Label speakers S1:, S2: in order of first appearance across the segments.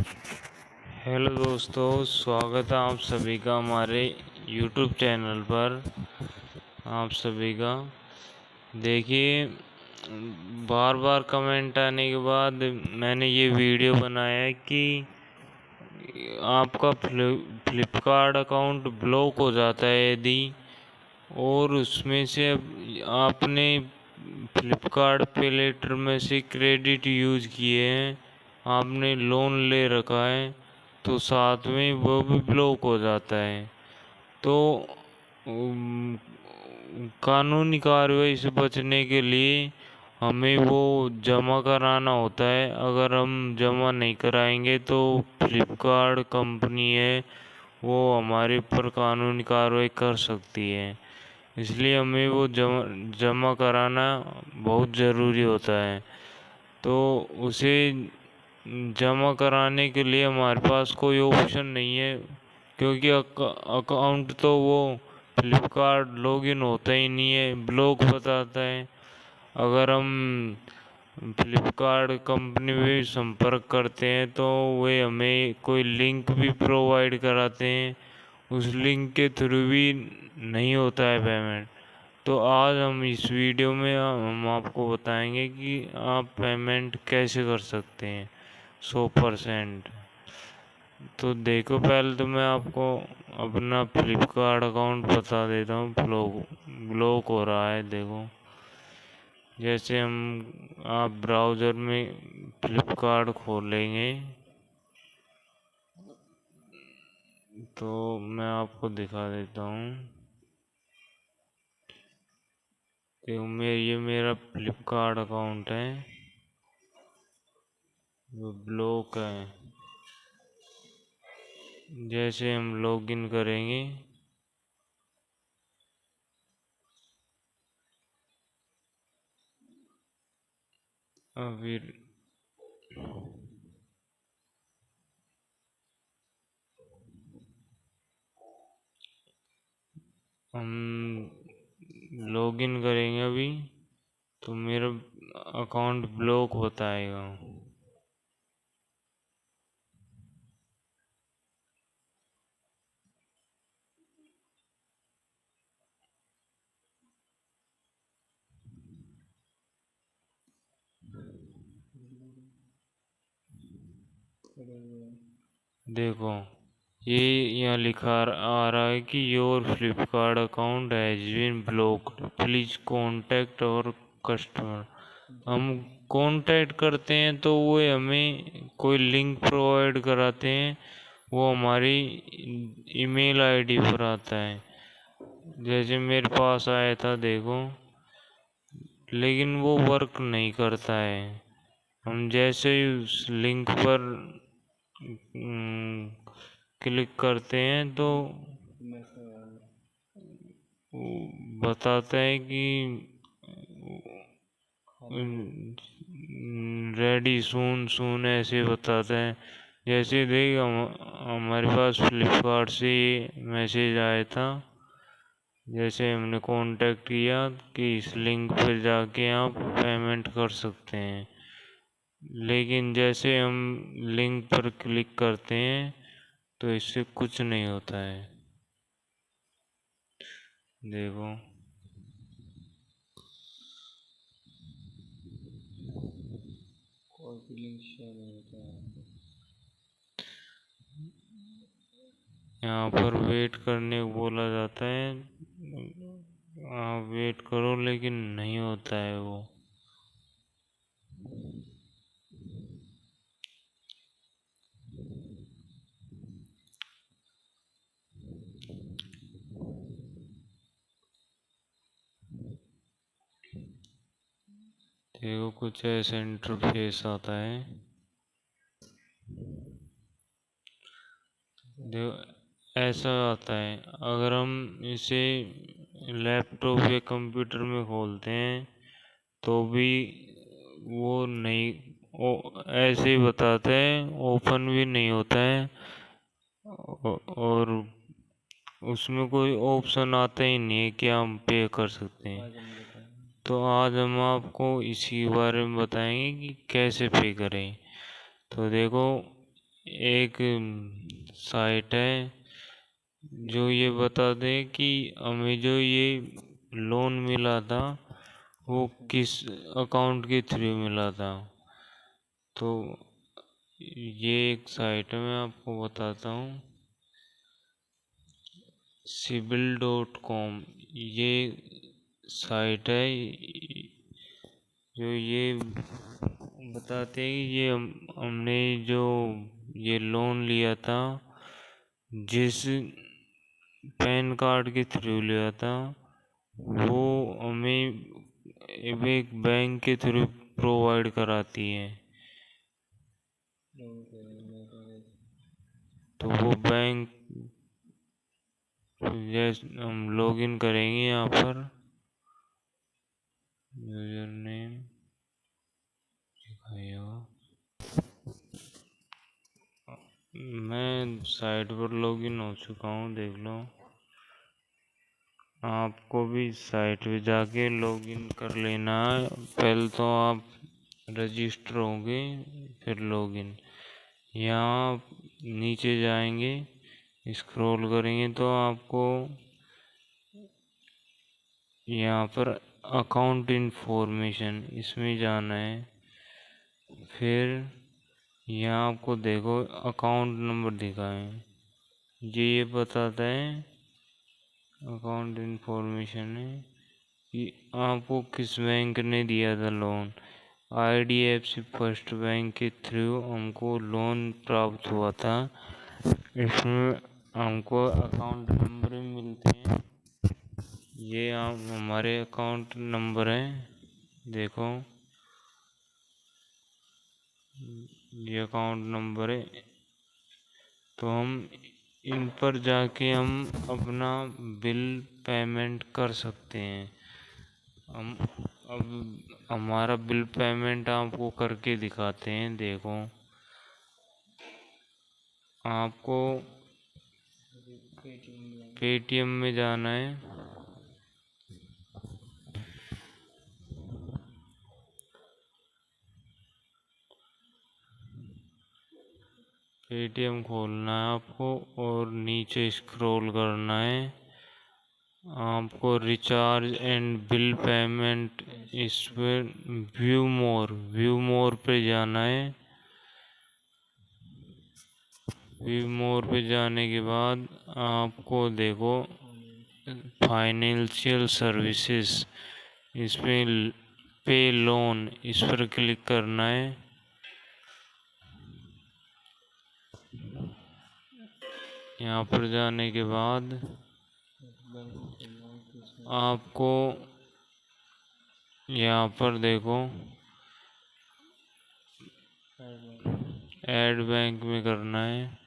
S1: Hello दोस्तों, स्वागत है आप सभी का हमारे यूट्यूब चैनल पर। आप सभी का देखिए, बार बार कमेंट आने के बाद मैंने ये वीडियो बनाया है कि आपका फ्लिपकार्ट अकाउंट ब्लॉक हो जाता है यदि, और उसमें से आपने फ्लिपकार्ट पे लेटर में से क्रेडिट यूज किए हैं, आपने लोन ले रखा है, तो साथ में वो भी ब्लॉक हो जाता है। तो उम, कानूनी कार्रवाई से बचने के लिए हमें वो जमा कराना होता है। अगर हम जमा नहीं कराएंगे तो फ्लिपकार्ट कंपनी है वो हमारे ऊपर कानूनी कार्रवाई कर सकती है। इसलिए हमें वो जमा कराना बहुत ज़रूरी होता है। तो उसे जमा कराने के लिए हमारे पास कोई ऑप्शन नहीं है, क्योंकि अकाउंट तो वो फ्लिपकार्ट लॉगिन होता ही नहीं है, ब्लॉक बताता है। अगर हम फ्लिपकार्ट कंपनी में संपर्क करते हैं तो वे हमें कोई लिंक भी प्रोवाइड कराते हैं, उस लिंक के थ्रू भी नहीं होता है पेमेंट। तो आज हम इस वीडियो में हम आपको बताएंगे कि आप पेमेंट कैसे कर सकते हैं 100%। तो देखो, पहले तो मैं आपको अपना फ्लिपकार्ट अकाउंट बता देता हूँ। ब्लॉक हो रहा है, देखो। जैसे आप ब्राउज़र में फ्लिपकार्ट खोलेंगे तो मैं आपको दिखा देता हूँ। देखो, ये मेरा फ्लिपकार्ट अकाउंट है, वो ब्लॉक है। जैसे हम लॉगिन करेंगे फिर हम लॉगिन करेंगे अभी, तो मेरा अकाउंट ब्लॉक होता आएगा। देखो, ये यहाँ लिखा आ रहा है कि your Flipkart account has been blocked, please contact और कस्टमर। हम कॉन्टैक्ट करते हैं तो वो हमें कोई लिंक प्रोवाइड कराते हैं, वो हमारी ईमेल आईडी पर आता है। जैसे मेरे पास आया था, देखो, लेकिन वो वर्क नहीं करता है। हम जैसे ही उस लिंक पर क्लिक करते हैं तो बताता है कि रेडी सून सून ऐसे बताते हैं। जैसे देख हमारे पास फ्लिपकार्ट से मैसेज आया था, जैसे हमने कांटेक्ट किया कि इस लिंक पर जाके आप पेमेंट कर सकते हैं, लेकिन जैसे हम लिंक पर क्लिक करते हैं तो इससे कुछ नहीं होता है। देखो, कोई भी लिंक शेयर नहीं होता है। यहाँ पर वेट करने को बोला जाता है, आप वेट करो, लेकिन नहीं होता है वो। देखो, कुछ ऐसा इंटरफेस आता है। देखो, ऐसा आता है। अगर हम इसे लैपटॉप या कंप्यूटर में खोलते हैं तो भी वो नहीं, ऐसे ही बताते हैं, ओपन भी नहीं होता है, और उसमें कोई ऑप्शन आता ही नहीं है कि हम पे कर सकते हैं। तो आज हम आपको इसी बारे में बताएंगे कि कैसे पे करें। तो देखो, एक साइट है जो ये बता दे कि हमें जो ये लोन मिला था वो किस अकाउंट के थ्रू मिला था। तो ये एक साइट है, मैं आपको बताता हूँ, CIBIL.com। ये साइट है जो ये बताते हैं कि ये हमने जो ये लोन लिया था, जिस पैन कार्ड के थ्रू लिया था, वो हमें एक बैंक के थ्रू प्रोवाइड कराती है। तो वो बैंक, जैसे हम लॉगिन करेंगे यहाँ पर, यूजर नेम दिखाइएगा। मैं साइट पर लॉगिन हो चुका हूँ, देख लो। आपको भी साइट पे जाके लॉगिन कर लेना है। पहले तो आप रजिस्टर होंगे, फिर लॉगिन। यहाँ आप नीचे जाएंगे, स्क्रॉल करेंगे तो आपको यहाँ पर अकाउंट इन्फॉर्मेशन, इसमें जाना है। फिर यहाँ आपको देखो अकाउंट नंबर दिखा है, ये बताता है अकाउंट इन्फॉर्मेशन है कि आपको किस बैंक ने दिया था लोन। IDFC फर्स्ट बैंक के थ्रू हमको लोन प्राप्त हुआ था। इसमें हमको अकाउंट नंबर भी मिलते हैं। ये आप हमारे अकाउंट नंबर हैं, देखो ये अकाउंट नंबर है। तो हम इन पर जाके हम अपना बिल पेमेंट कर सकते हैं। हम अब हमारा बिल पेमेंट आपको करके दिखाते हैं, देखो। आपको पेटीएम में जाना है। पेटीएम खोलना है आपको और नीचे स्क्रॉल करना है। आपको रिचार्ज एंड बिल पेमेंट, इस पर व्यू मोर पे जाना है। व्यू मोर पे जाने के बाद आपको देखो फाइनेंशियल सर्विसेज, इसमें पे लोन, इस पर क्लिक करना है। यहाँ पर जाने के बाद आपको यहाँ पर देखो ऐड बैंक में करना है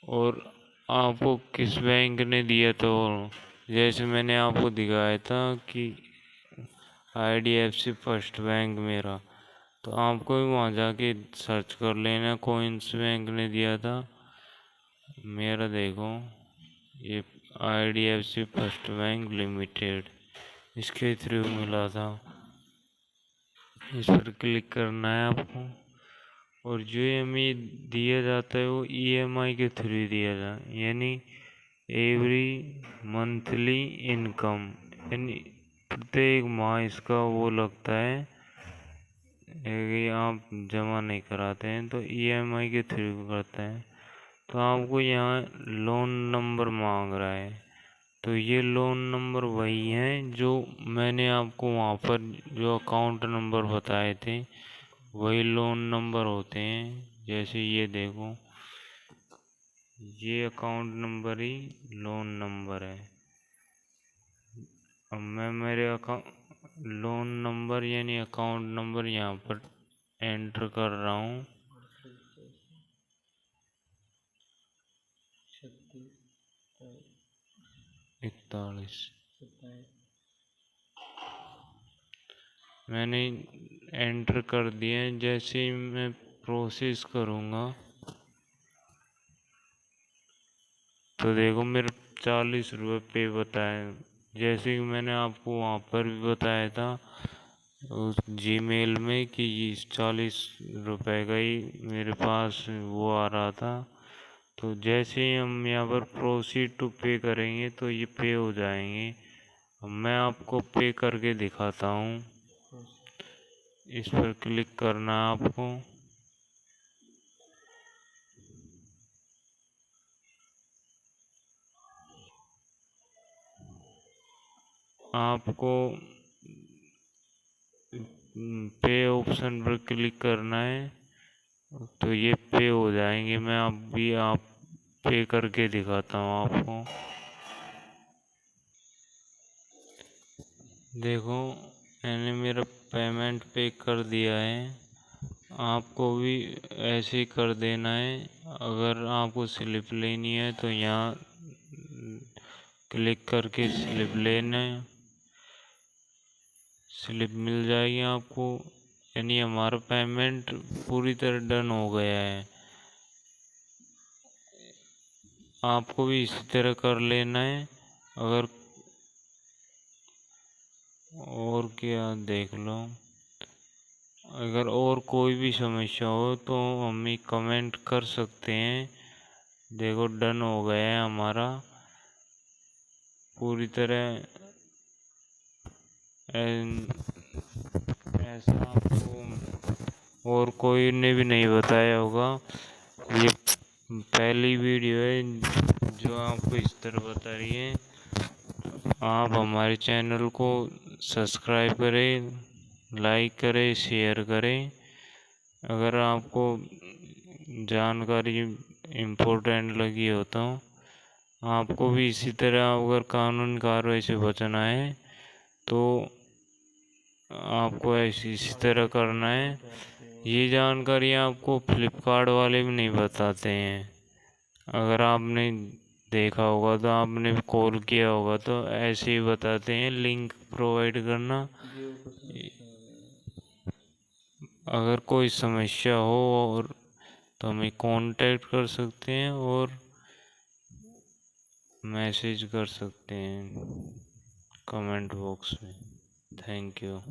S1: और आपको किस बैंक ने दिया तो, जैसे मैंने आपको दिखाया था कि IDFC फर्स्ट बैंक मेरा, तो आपको भी वहाँ जाके सर्च कर लेना कौन से बैंक ने दिया था। मेरा देखो ये IDFC फर्स्ट बैंक लिमिटेड, इसके थ्रू मिला था। इस पर क्लिक करना है आपको और जो हमें दिया जाता है वो EMI के थ्रू दिया जाता है, यानी एवरी मंथली इनकम, यानी प्रत्येक माह इसका वो लगता है कि आप जमा नहीं कराते हैं तो EMI के थ्रू करते हैं। तो आपको यहाँ लोन नंबर मांग रहा है, तो ये लोन नंबर वही है जो मैंने आपको वहाँ पर जो अकाउंट नंबर बताए थे, वही लोन नंबर होते हैं। जैसे ये देखो, ये अकाउंट नंबर ही लोन नंबर है। अब मैं मेरे अकाउंट लोन नंबर यानी अकाउंट नंबर यहाँ पर एंटर कर रहा हूँ। 41 मैंने एंटर कर दिया। जैसे ही मैं प्रोसेस करूँगा तो देखो मेरे 40 रुपये पे बताए, जैसे कि मैंने आपको वहाँ पर भी बताया था उस जीमेल में कि 40 रुपए का ही मेरे पास वो आ रहा था। तो जैसे ही हम यहाँ पर प्रोसीड टू पे करेंगे तो ये पे हो जाएंगे। अब मैं आपको पे करके दिखाता हूँ। इस पर क्लिक करना है आपको। आपको पे ऑप्शन पर क्लिक करना है तो ये पे हो जाएंगे। मैं आप पे करके दिखाता हूँ आपको। देखो, मैंने मेरा पेमेंट पे कर दिया है। आपको भी ऐसे ही कर देना है। अगर आपको स्लिप लेनी है तो यहाँ क्लिक करके स्लिप लेना है। स्लिप मिल जाएगी आपको। यानी हमारा पेमेंट पूरी तरह डन हो गया है। आपको भी इसी तरह कर लेना है। अगर और क्या देख लो। अगर और कोई भी समस्या हो तो हमें कमेंट कर सकते हैं। देखो, डन हो गया है हमारा पूरी तरह। ऐसा आपको और कोई ने भी नहीं बताया होगा। ये पहली वीडियो है जो आपको इस तरह बता रही है। आप हमारे चैनल को सब्सक्राइब करें, लाइक करें, शेयर करें। अगर आपको जानकारी इम्पोर्टेंट लगी हो तो आपको भी इसी तरह अगर कानूनी कार्रवाई से बचना है तो आपको इसी तरह करना है। ये जानकारी आपको फ्लिपकार्ट वाले भी नहीं बताते हैं। अगर आपने देखा होगा तो आपने भी कॉल किया होगा तो ऐसे ही बताते हैं, लिंक प्रोवाइड करना। अगर कोई समस्या हो और तो हमें कांटेक्ट कर सकते हैं और मैसेज कर सकते हैं कमेंट बॉक्स में। Thank you.